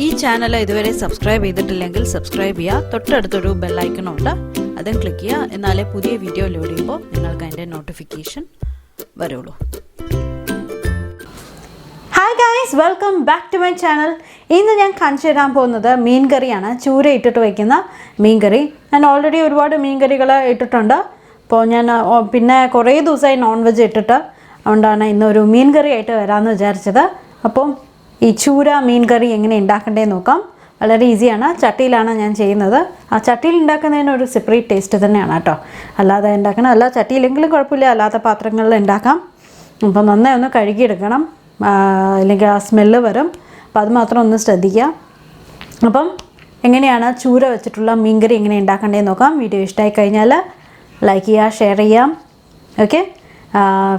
ഈ ചാനൽ ഇതുവരെ സബ്സ്ക്രൈബ് ചെയ്തിട്ടില്ലെങ്കിൽ സബ്സ്ക്രൈബ് ചെയ്യുക. തൊട്ടടുത്തൊരു ബെൽ ഐക്കൺ ഉണ്ട്, അതും ക്ലിക്ക് ചെയ്യുക. എന്നാലേ പുതിയ വീഡിയോ ലോഡ് ചെയ്യുമ്പോൾ നിങ്ങൾക്ക് അതിൻ്റെ നോട്ടിഫിക്കേഷൻ വരുള്ളൂ. Hi guys, welcome back to my channel. ഇന്ന് ഞാൻ കാണിച്ചു തരാൻ പോകുന്നത് മീൻ കറിയാണ്. ചൂര ഇട്ടിട്ട് വയ്ക്കുന്ന മീൻ കറി. ഞാൻ ഓൾറെഡി ഒരുപാട് മീൻ കറികൾ ഇട്ടിട്ടുണ്ട്. അപ്പോൾ ഞാൻ പിന്നെ കുറേ ദിവസമായി നോൺ വെജ് ഇട്ടിട്ട്, അതുകൊണ്ടാണ് ഇന്നൊരു മീൻ കറി ആയിട്ട് വരാമെന്ന് വിചാരിച്ചത്. അപ്പം ഈ ചൂര മീൻ കറി എങ്ങനെ ഉണ്ടാക്കേണ്ടതെന്ന് നോക്കാം. വളരെ ഈസിയാണ്. ചട്ടിയിലാണ് ഞാൻ ചെയ്യുന്നത്. ആ ചട്ടിയിൽ ഉണ്ടാക്കുന്നതിന് ഒരു സെപ്പറേറ്റ് ടേസ്റ്റ് തന്നെയാണ് കേട്ടോ. അല്ലാതെ ഉണ്ടാക്കണം, അല്ല ചട്ടിയിലെങ്കിലും കുഴപ്പമില്ല, അല്ലാത്ത പാത്രങ്ങളിൽ ഉണ്ടാക്കാം. അപ്പം നന്നായി ഒന്ന് കഴുകിയെടുക്കണം, അല്ലെങ്കിൽ ആ സ്മെല്ല് വരും. അപ്പോൾ അത് മാത്രം ഒന്ന് ശ്രദ്ധിക്കുക. അപ്പം എങ്ങനെയാണ് ചൂര വെച്ചിട്ടുള്ള മീൻ കറി എങ്ങനെ ഉണ്ടാക്കേണ്ടതെന്ന് നോക്കാം. വീഡിയോ ഇഷ്ടമായി കഴിഞ്ഞാൽ ലൈക്ക് ചെയ്യുക, ഷെയർ ചെയ്യാം. ഓക്കെ,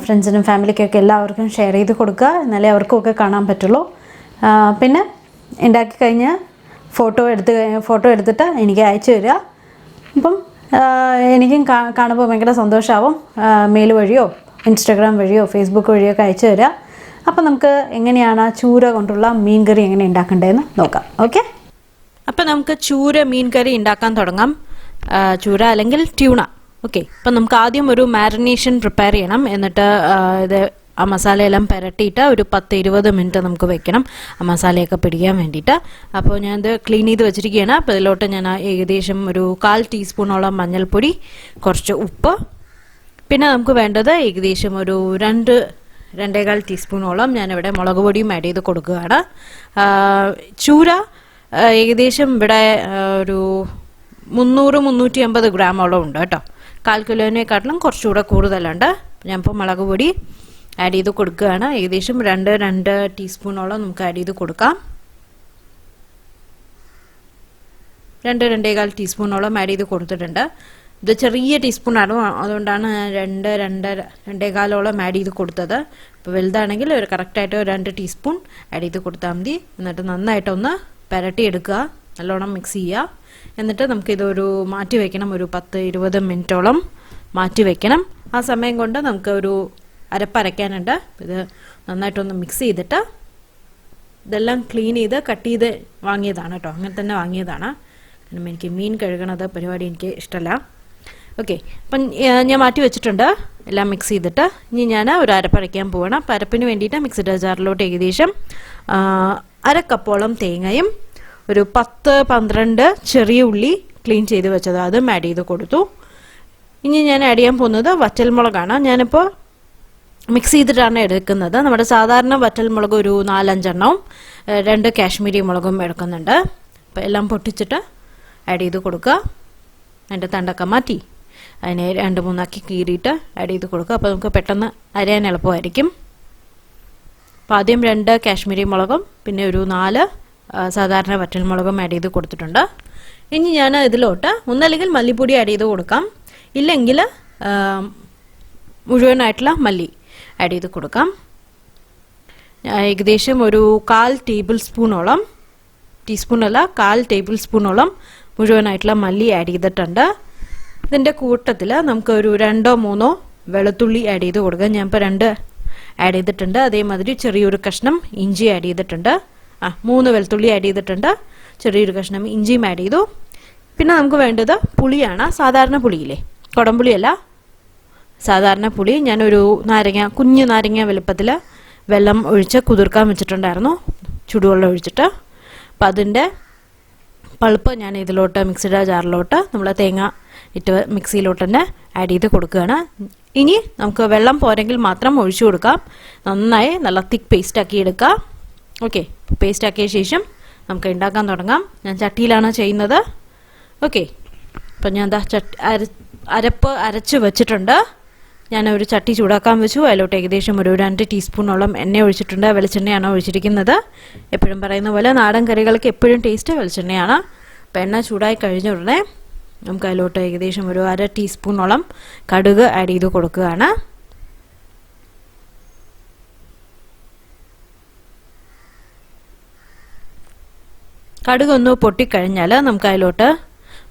ഫ്രണ്ട്സിനും ഫാമിലിക്കൊക്കെ എല്ലാവർക്കും ഷെയർ ചെയ്ത് കൊടുക്കുക, എന്നാലേ അവർക്കുമൊക്കെ കാണാൻ പറ്റുള്ളൂ. പിന്നെ ഉണ്ടാക്കി കഴിഞ്ഞ് ഫോട്ടോ എടുത്തിട്ട് എനിക്ക് അയച്ചു തരിക. അപ്പം എനിക്കും കാണുമ്പോൾ ഭയങ്കര സന്തോഷമാവും. മെയിൽ വഴിയോ ഇൻസ്റ്റാഗ്രാം വഴിയോ ഫേസ്ബുക്ക് വഴിയോ ഒക്കെ അയച്ചു തരിക. അപ്പം നമുക്ക് എങ്ങനെയാണ് ചൂര കൊണ്ടുള്ള മീൻ കറി എങ്ങനെ ഉണ്ടാക്കേണ്ടതെന്ന് നോക്കാം. ഓക്കെ, അപ്പം നമുക്ക് ചൂര മീൻ കറി ഉണ്ടാക്കാൻ തുടങ്ങാം. ചൂര അല്ലെങ്കിൽ ട്യൂണ. ഓക്കെ, അപ്പം നമുക്ക് ആദ്യം ഒരു മാരിനേഷൻ പ്രിപ്പയർ ചെയ്യണം. എന്നിട്ട് ഇത് ആ മസാലയെല്ലാം പുരട്ടിയിട്ട് ഒരു 10-20 മിനിറ്റ് നമുക്ക് വെക്കണം, ആ മസാലയൊക്കെ പിടിക്കാൻ വേണ്ടിയിട്ട്. അപ്പോൾ ഞാനത് ക്ലീൻ ചെയ്ത് വെച്ചിരിക്കുകയാണ്. അപ്പോൾ ഇതിലോട്ട് ഞാൻ ഏകദേശം ഒരു 1/4 ടീസ്പൂണോളം മഞ്ഞൾപ്പൊടി, കുറച്ച് ഉപ്പ്, പിന്നെ നമുക്ക് വേണ്ടത് ഏകദേശം ഒരു 2-2.25 ടീസ്പൂണോളം ഞാനിവിടെ മുളക് പൊടിയും ആഡ് ചെയ്ത് കൊടുക്കുകയാണ്. ചൂര ഏകദേശം ഇവിടെ ഒരു 300-350 ഗ്രാമോളം ഉണ്ട് കേട്ടോ. 1/4 കിലോനെക്കാട്ടിലും കുറച്ചുകൂടെ കൂടുതലുണ്ട്. ഞാനിപ്പോൾ മുളക് പൊടി ആഡ് ചെയ്ത് കൊടുക്കുകയാണ്. ഏകദേശം 2 ടീസ്പൂണോളം നമുക്ക് ആഡ് ചെയ്ത് കൊടുക്കാം. 2-2.25 ടീസ്പൂണോളം ആഡ് ചെയ്ത് കൊടുത്തിട്ടുണ്ട്. ഇത് ചെറിയ ടീസ്പൂണാണ്, അതുകൊണ്ടാണ് 2-2.25 ആഡ് ചെയ്ത് കൊടുത്തത്. ഇപ്പോൾ വലുതാണെങ്കിൽ ഒരു കറക്റ്റായിട്ട് 2 ടീസ്പൂൺ ആഡ് ചെയ്ത് കൊടുത്താൽ മതി. എന്നിട്ട് നന്നായിട്ടൊന്ന് പുരട്ടിയെടുക്കുക, നല്ലോണം മിക്സ് ചെയ്യുക. എന്നിട്ട് നമുക്കിതൊരു മാറ്റി വയ്ക്കണം, ഒരു 10-20 മിനിറ്റോളം മാറ്റി വയ്ക്കണം. ആ സമയം കൊണ്ട് നമുക്ക് ഒരു അരപ്പരയ്ക്കാനുണ്ട്. ഇത് നന്നായിട്ടൊന്ന് മിക്സ് ചെയ്തിട്ട് ഇതെല്ലാം ക്ലീൻ ചെയ്ത് കട്ട് ചെയ്ത് വാങ്ങിയതാണ് കേട്ടോ. അങ്ങനെ തന്നെ വാങ്ങിയതാണ്. കാരണം എനിക്ക് മീൻ കഴുകണത് പരിപാടി എനിക്ക് ഇഷ്ടമല്ല. ഓക്കെ, അപ്പം ഞാൻ മാറ്റി വെച്ചിട്ടുണ്ട് എല്ലാം മിക്സ് ചെയ്തിട്ട്. ഇനി ഞാൻ ഒരു അരപ്പരയ്ക്കാൻ പോകണം. അപ്പം അരപ്പിന് വേണ്ടിയിട്ട് മിക്സിയുടെ ജാറിലോട്ട് ഏകദേശം 1/2 കപ്പോളം തേങ്ങയും ഒരു 10-12 ചെറിയ ഉള്ളി ക്ലീൻ ചെയ്ത് വെച്ചത് അതും ആഡ് ചെയ്ത് കൊടുത്തു. ഇനി ഞാൻ ആഡ് ചെയ്യാൻ പോകുന്നത് വറ്റൽമുളകാണ്. ഞാനിപ്പോൾ മിക്സ് ചെയ്തിട്ടാണ് എടുക്കുന്നത്. നമ്മുടെ സാധാരണ വറ്റൽമുളക് ഒരു 4-5 എണ്ണവും 2 കാശ്മീരി മുളകും എടുക്കുന്നുണ്ട്. അപ്പോൾ എല്ലാം പൊട്ടിച്ചിട്ട് ആഡ് ചെയ്ത് കൊടുക്കുക. അതിൻ്റെ തണ്ടൊക്കെ മാറ്റി അതിനെ 2-3 കീറിയിട്ട് ആഡ് ചെയ്ത് കൊടുക്കുക. അപ്പോൾ നമുക്ക് പെട്ടെന്ന് അരയാൻ എളുപ്പമായിരിക്കും. അപ്പോൾ ആദ്യം 2 കാശ്മീരി മുളകും പിന്നെ ഒരു 4 സാധാരണ വറ്റൽമുളകും ആഡ് ചെയ്ത് കൊടുത്തിട്ടുണ്ട്. ഇനി ഞാൻ ഇതിലോട്ട് ഒന്നല്ലെങ്കിൽ മല്ലിപ്പൊടി ആഡ് ചെയ്ത് കൊടുക്കാം, ഇല്ലെങ്കിൽ മുഴുവനായിട്ടുള്ള മല്ലി ആഡ് ചെയ്ത് കൊടുക്കാം. ഏകദേശം ഒരു 1/4 ടേബിൾ സ്പൂണോളം, ടീസ്പൂണല്ല 1/4 ടേബിൾ സ്പൂണോളം മുഴുവനായിട്ടുള്ള മല്ലി ആഡ് ചെയ്തിട്ടുണ്ട്. ഇതിൻ്റെ കൂട്ടത്തിൽ നമുക്ക് ഒരു 2-3 വെളുത്തുള്ളി ആഡ് ചെയ്ത് കൊടുക്കാം. ഞാൻ ഇപ്പോൾ 2 ആഡ് ചെയ്തിട്ടുണ്ട്. അതേമാതിരി ചെറിയൊരു കഷ്ണം ഇഞ്ചി ആഡ് ചെയ്തിട്ടുണ്ട്. 3 വെളുത്തുള്ളി ആഡ് ചെയ്തിട്ടുണ്ട്. ചെറിയൊരു കഷ്ണം ഇഞ്ചിയും ആഡ് ചെയ്തു. പിന്നെ നമുക്ക് വേണ്ടത് പുളിയാണ്. സാധാരണ പുളിയില്ലേ, കുടംപുളിയല്ല, സാധാരണ പുളി. ഞാനൊരു കുഞ്ഞു നാരങ്ങ വലുപ്പത്തിൽ വെള്ളം ഒഴിച്ച് കുതിർക്കാൻ വെച്ചിട്ടുണ്ടായിരുന്നു, ചുടുവെള്ളം ഒഴിച്ചിട്ട്. അപ്പം അതിൻ്റെ പൾപ്പ് ഞാൻ ഇതിലോട്ട് മിക്സിയുടെ ജാറിലോട്ട് നമ്മൾ തേങ്ങ ഇട്ട് മിക്സിയിലോട്ട് തന്നെ ആഡ് ചെയ്ത് കൊടുക്കുകയാണ്. ഇനി നമുക്ക് വെള്ളം പോരെങ്കിൽ മാത്രം ഒഴിച്ചു കൊടുക്കാം. നന്നായി നല്ല തിക്ക് പേസ്റ്റാക്കി എടുക്കാം. ഓക്കെ, പേസ്റ്റ് ആക്കിയ ശേഷം നമുക്ക് ഉണ്ടാക്കാൻ തുടങ്ങാം. ഞാൻ ചട്ടിയിലാണ് ചെയ്യുന്നത്. ഓക്കെ, അപ്പം ഞാൻ അരപ്പ് അരച്ച് വെച്ചിട്ടുണ്ട്. ഞാൻ ഒരു ചട്ടി ചൂടാക്കാൻ വെച്ചു. അതിലോട്ട് ഏകദേശം ഒരു 2 ടീസ്പൂണോളം എണ്ണ ഒഴിച്ചിട്ടുണ്ട്. വെളിച്ചെണ്ണയാണ് ഒഴിച്ചിരിക്കുന്നത്. എപ്പോഴും പറയുന്ന പോലെ നാടൻ കറികൾക്ക് എപ്പോഴും ടേസ്റ്റ് വെളിച്ചെണ്ണയാണ്. അപ്പം എണ്ണ ചൂടായി കഴിഞ്ഞ ഉടനെ നമുക്ക് അതിലോട്ട് ഏകദേശം ഒരു 1/2 ടീസ്പൂണോളം കടുക് ആഡ് ചെയ്ത് കൊടുക്കുകയാണ്. കടുക് ഒന്ന് പൊട്ടിക്കഴിഞ്ഞാൽ നമുക്ക് അതിലോട്ട്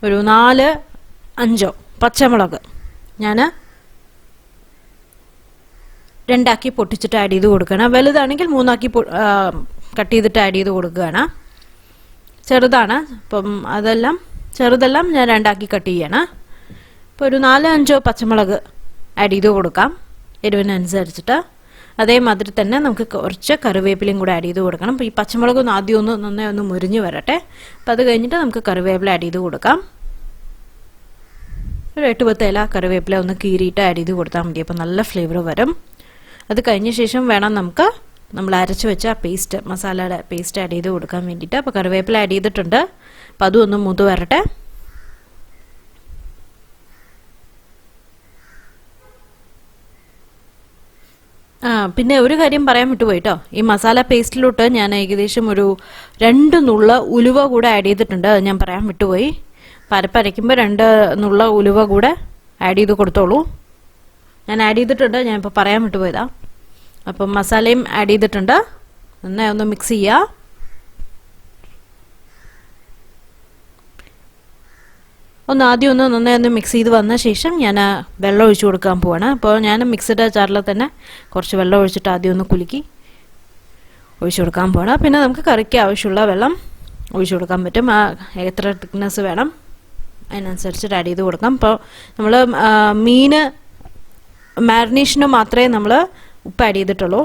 ഒരു 4-5 പച്ചമുളക് ഞാൻ 2 പൊട്ടിച്ചിട്ട് ആഡ് ചെയ്ത് കൊടുക്കണം. വലുതാണെങ്കിൽ 3 കട്ട് ചെയ്തിട്ട് ആഡ് ചെയ്ത് കൊടുക്കുകയാണ്. ചെറുതാണ്. അപ്പം അതെല്ലാം ചെറുതെല്ലാം ഞാൻ രണ്ടാക്കി കട്ട് ചെയ്യണം. ഇപ്പോൾ ഒരു 4-5 പച്ചമുളക് ആഡ് ചെയ്ത് കൊടുക്കാം എരിവിനനുസരിച്ചിട്ട്. അതേമാതിരി തന്നെ നമുക്ക് കുറച്ച് കറിവേപ്പിലയും കൂടെ ആഡ് ചെയ്ത് കൊടുക്കണം. അപ്പോൾ ഈ പച്ചമുളക് ആദ്യം നന്നായി ഒന്ന് മുരിഞ്ഞ് വരട്ടെ. അപ്പോൾ അത് കഴിഞ്ഞിട്ട് നമുക്ക് കറിവേപ്പില ആഡ് ചെയ്ത് കൊടുക്കാം. ഒരു 8-10 ഇല കറിവേപ്പില ഒന്ന് കീറിയിട്ട് ആഡ് ചെയ്ത് കൊടുത്താൽ മതി. അപ്പോൾ നല്ല ഫ്ലേവർ വരും. അത് കഴിഞ്ഞ ശേഷം വേണം നമുക്ക് നമ്മൾ അരച്ച് വെച്ച പേസ്റ്റ്, മസാലയുടെ പേസ്റ്റ് ആഡ് ചെയ്ത് കൊടുക്കാൻ വേണ്ടിയിട്ട്. അപ്പോൾ കറിവേപ്പില ആഡ് ചെയ്തിട്ടുണ്ട്. അപ്പോൾ അതും ഒന്ന് മൂത്ത് വരട്ടെ. പിന്നെ ഒരു കാര്യം പറയാൻ വിട്ടുപോയി കേട്ടോ. ഈ മസാല പേസ്റ്റിലോട്ട് ഞാൻ ഏകദേശം ഒരു 2 നുള്ള ഉലുവ കൂടെ ആഡ് ചെയ്തിട്ടുണ്ട്. അത് ഞാൻ പറയാൻ വിട്ടുപോയി. അരപ്പരയ്ക്കുമ്പോൾ 2 നുള്ള ഉലുവ കൂടെ ആഡ് ചെയ്ത് കൊടുത്തോളൂ. ഞാൻ ആഡ് ചെയ്തിട്ടുണ്ട്, ഞാൻ ഇപ്പോൾ പറയാൻ വിട്ടുപോയതാ. അപ്പം മസാലയും ആഡ് ചെയ്തിട്ടുണ്ട്. നന്നായി ഒന്ന് മിക്സ് ചെയ്യുക. ആദ്യം നന്നായി ഒന്ന് മിക്സ് ചെയ്ത് വന്ന ശേഷം ഞാൻ വെള്ളം ഒഴിച്ചു കൊടുക്കാൻ പോവാണ്. അപ്പോൾ ഞാൻ മിക്സിയുടെ ജാറിൽ തന്നെ കുറച്ച് വെള്ളം ഒഴിച്ചിട്ട് ആദ്യം ഒന്ന് കുലുക്കി ഒഴിച്ചു കൊടുക്കാൻ പോവാണ്. പിന്നെ നമുക്ക് കറിക്ക് ആവശ്യമുള്ള വെള്ളം ഒഴിച്ചു കൊടുക്കാൻ പറ്റും. എത്ര തിക്നെസ് വേണം അതിനനുസരിച്ചിട്ട് ആഡ് ചെയ്ത് കൊടുക്കാം. അപ്പോൾ നമ്മൾ മീൻ മാരിനേഷന് മാത്രമേ നമ്മൾ ഉപ്പ് ആഡ് ചെയ്തിട്ടുള്ളൂ,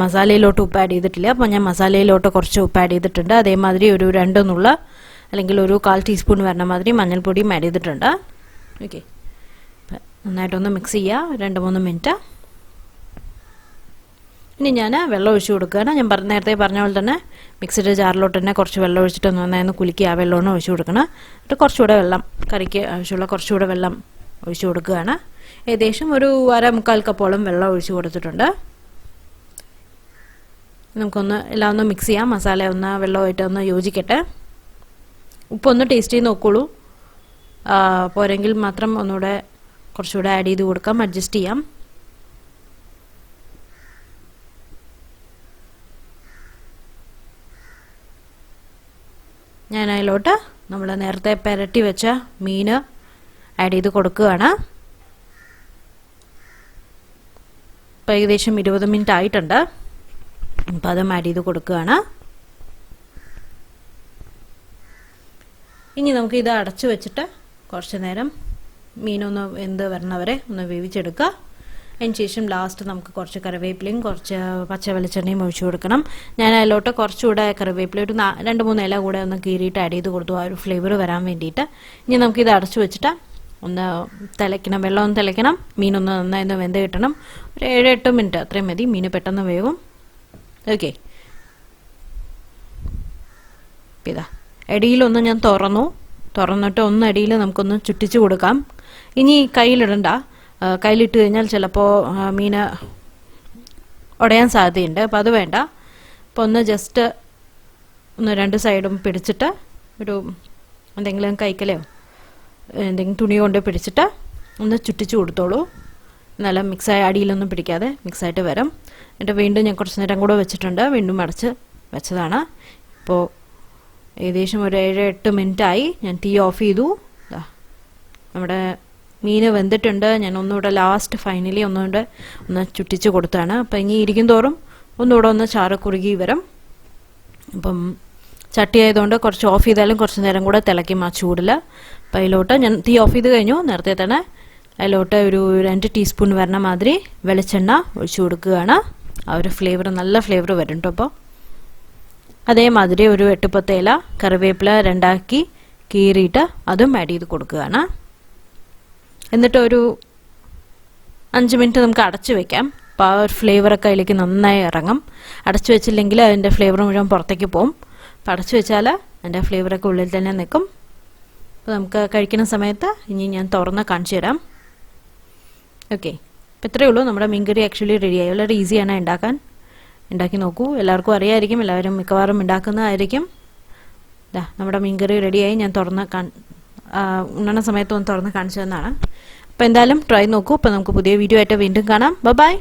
മസാലയിലോട്ട് ഉപ്പ് ആഡ് ചെയ്തിട്ടില്ല. അപ്പോൾ ഞാൻ മസാലയിലോട്ട് കുറച്ച് ഉപ്പ് ആഡ് ചെയ്തിട്ടുണ്ട്. അതേമാതിരി ഒരു 2 നുള്ള അല്ലെങ്കിൽ ഒരു 1/4 ടീസ്പൂൺ വരണ മാതിരി മഞ്ഞൾപ്പൊടിയും ആഡ് ചെയ്തിട്ടുണ്ട്. ഓക്കെ, നന്നായിട്ടൊന്ന് മിക്സ് ചെയ്യുക 2-3 മിനിറ്റ്. ഇനി ഞാൻ വെള്ളം ഒഴിച്ചു കൊടുക്കുകയാണ്. ഞാൻ നേരത്തെ പറഞ്ഞ പോലെ തന്നെ മിക്സിയുടെ ജാറിലോട്ട് തന്നെ കുറച്ച് വെള്ളം ഒഴിച്ചിട്ട് നന്നായി കുലുക്കി ആ വെള്ളമാണ് ഒഴിച്ചു കൊടുക്കണം. എന്നിട്ട് കുറച്ചുകൂടെ വെള്ളം, കറിക്ക് ആവശ്യമുള്ള കുറച്ചുകൂടെ വെള്ളം ഒഴിച്ചു കൊടുക്കുകയാണ്. ഏകദേശം ഒരു 1/4 കപ്പോളം വെള്ളം ഒഴിച്ചു കൊടുത്തിട്ടുണ്ട്. നമുക്കൊന്ന് എല്ലാം ഒന്ന് മിക്സ് ചെയ്യാം. മസാല ഒന്ന് വെള്ളമായിട്ട് ഒന്ന് യോജിക്കട്ടെ. ഉപ്പൊന്ന് ടേസ്റ്റ് ചെയ്ത് നോക്കോളൂ. പോരെങ്കിൽ മാത്രം ഒന്നുകൂടെ കുറച്ചുകൂടെ ആഡ് ചെയ്ത് കൊടുക്കാം, അഡ്ജസ്റ്റ് ചെയ്യാം. ഞാൻ അതിലോട്ട് നമ്മൾ നേരത്തെ പുരട്ടി വെച്ച മീൻ ആഡ് ചെയ്ത് കൊടുക്കുകയാണ്. ഇപ്പോൾ ഏകദേശം 20 മിനിറ്റ് ആയിട്ടുണ്ട്. അപ്പോൾ അതും ആഡ് ചെയ്ത് കൊടുക്കുകയാണ്. ഇനി നമുക്ക് ഇത് അടച്ചു വെച്ചിട്ട് കുറച്ച് നേരം മീനൊന്ന് വെന്ത് വരണവരെ ഒന്ന് വേവിച്ചെടുക്കുക. അതിന് ശേഷം ലാസ്റ്റ് നമുക്ക് കുറച്ച് കറിവേപ്പിലയും കുറച്ച് പച്ച വെളിച്ചെണ്ണയും ഒഴിച്ചു കൊടുക്കണം. ഞാൻ അതിലോട്ട് കുറച്ചുകൂടെ കറിവേപ്പില ഒരു 2-3 ഇല കൂടെ ഒന്ന് കീറിയിട്ട് ആഡ് ചെയ്ത് കൊടുത്തു, ആ ഒരു ഫ്ലേവർ വരാൻ വേണ്ടിയിട്ട്. ഇനി നമുക്കിത് അടച്ചു വെച്ചിട്ട് ഒന്ന് തിളയ്ക്കണം, വെള്ളം ഒന്ന് തിളയ്ക്കണം, മീനൊന്ന് നന്നായി ഒന്ന് വെന്ത് കിട്ടണം. ഒരു 7-8 മിനിറ്റ് അത്രയും മതി, മീൻ പെട്ടെന്ന് വേവും. ഓക്കെ, ഇതാ അടിയിലൊന്ന് ഞാൻ തുറന്നിട്ട് ഒന്ന് അടിയിൽ നമുക്കൊന്ന് ചുറ്റിച്ച് കൊടുക്കാം. ഇനി കയ്യിലിടണ്ട, കയ്യിലിട്ട് കഴിഞ്ഞാൽ ചിലപ്പോൾ മീൻ ഉടയാൻ സാധ്യതയുണ്ട്. അപ്പോൾ അത് വേണ്ട. അപ്പോൾ ഒന്ന് ജസ്റ്റ് ഒന്ന് 2 സൈഡും പിടിച്ചിട്ട് ഒരു എന്തെങ്കിലും കൈക്കലയോ എന്തെങ്കിലും തുണി കൊണ്ട് പിടിച്ചിട്ട് ഒന്ന് ചുറ്റിച്ച് കൊടുത്തോളൂ. നല്ല മിക്സായി അടിയിലൊന്നും പിടിക്കാതെ മിക്സായിട്ട് വരും. എന്നിട്ട് വീണ്ടും ഞാൻ കുറച്ച് നേരം കൂടെ വെച്ചിട്ടുണ്ട്, വീണ്ടും അടച്ച് വെച്ചതാണ്. ഇപ്പോൾ ഏകദേശം ഒരു 7-8 മിനിറ്റായി. ഞാൻ തീ ഓഫ് ചെയ്തു. നമ്മുടെ മീൻ വെന്തിട്ടുണ്ട്. ഞാൻ ഒന്നുകൂടെ ലാസ്റ്റ് ഫൈനലി ഒന്നുകൂടെ ഒന്ന് ചുറ്റിച്ച് കൊടുത്താണ്. അപ്പം ഇനി ഇരിക്കും തോറും ഒന്നുകൂടെ ഒന്ന് ചാറ് കുറുകി വരും. അപ്പം ചട്ടി ആയതുകൊണ്ട് കുറച്ച് ഓഫ് ചെയ്താലും കുറച്ച് നേരം കൂടെ തിളയ്ക്കും ആ ചൂടിൽ. അപ്പം അതിലോട്ട് ഞാൻ തീ ഓഫ് ചെയ്ത് കഴിഞ്ഞു നേരത്തെ തന്നെ. അതിലോട്ട് ഒരു 2 ടീസ്പൂൺ വരണ മാതിരി വെളിച്ചെണ്ണ ഒഴിച്ചു കൊടുക്കുകയാണ്. ആ ഒരു ഫ്ലേവർ, നല്ല ഫ്ലേവർ വരും കേട്ടോ. അപ്പോൾ അതേമാതിരി ഒരു 8-10 ഇല കറിവേപ്പില 2 കീറിയിട്ട് അതും ആഡ് ചെയ്ത് കൊടുക്കുകയാണ്. എന്നിട്ട് ഒരു 5 മിനിറ്റ് നമുക്ക് അടച്ചു വെക്കാം. അപ്പോൾ ആ ഒരു ഫ്ലേവറൊക്കെ അതിലേക്ക് നന്നായി ഇറങ്ങും. അടച്ചു വെച്ചില്ലെങ്കിൽ അതിൻ്റെ ഫ്ലേവർ മുഴുവൻ പുറത്തേക്ക് പോകും. അപ്പോൾ അടച്ചു വെച്ചാൽ അതിൻ്റെ ഫ്ലേവറൊക്കെ ഉള്ളിൽ തന്നെ നിൽക്കും. അപ്പോൾ നമുക്ക് കഴിക്കുന്ന സമയത്ത് ഇനി ഞാൻ തുറന്ന് കാണിച്ചു തരാം. ഓക്കെ, അപ്പോൾ ഇത്രയേ ഉള്ളൂ. നമ്മുടെ മീൻകറി ആക്ച്വലി റെഡിയായി. വളരെ ഈസിയാണ് ഉണ്ടാക്കി നോക്കൂ. എല്ലാവർക്കും അറിയാമായിരിക്കും, എല്ലാവരും മിക്കവാറും ഉണ്ടാക്കുന്നതായിരിക്കും. നമ്മുടെ മീൻകറി റെഡിയായി. ഞാൻ ഉണ്ണണ സമയത്ത് ഒന്ന് തുറന്ന് കാണിച്ചു തന്നതാണ്. അപ്പോൾ എന്തായാലും ട്രൈ നോക്കൂ. അപ്പോൾ നമുക്ക് പുതിയ വീഡിയോ ആയിട്ട് വീണ്ടും കാണാം. ബൈ.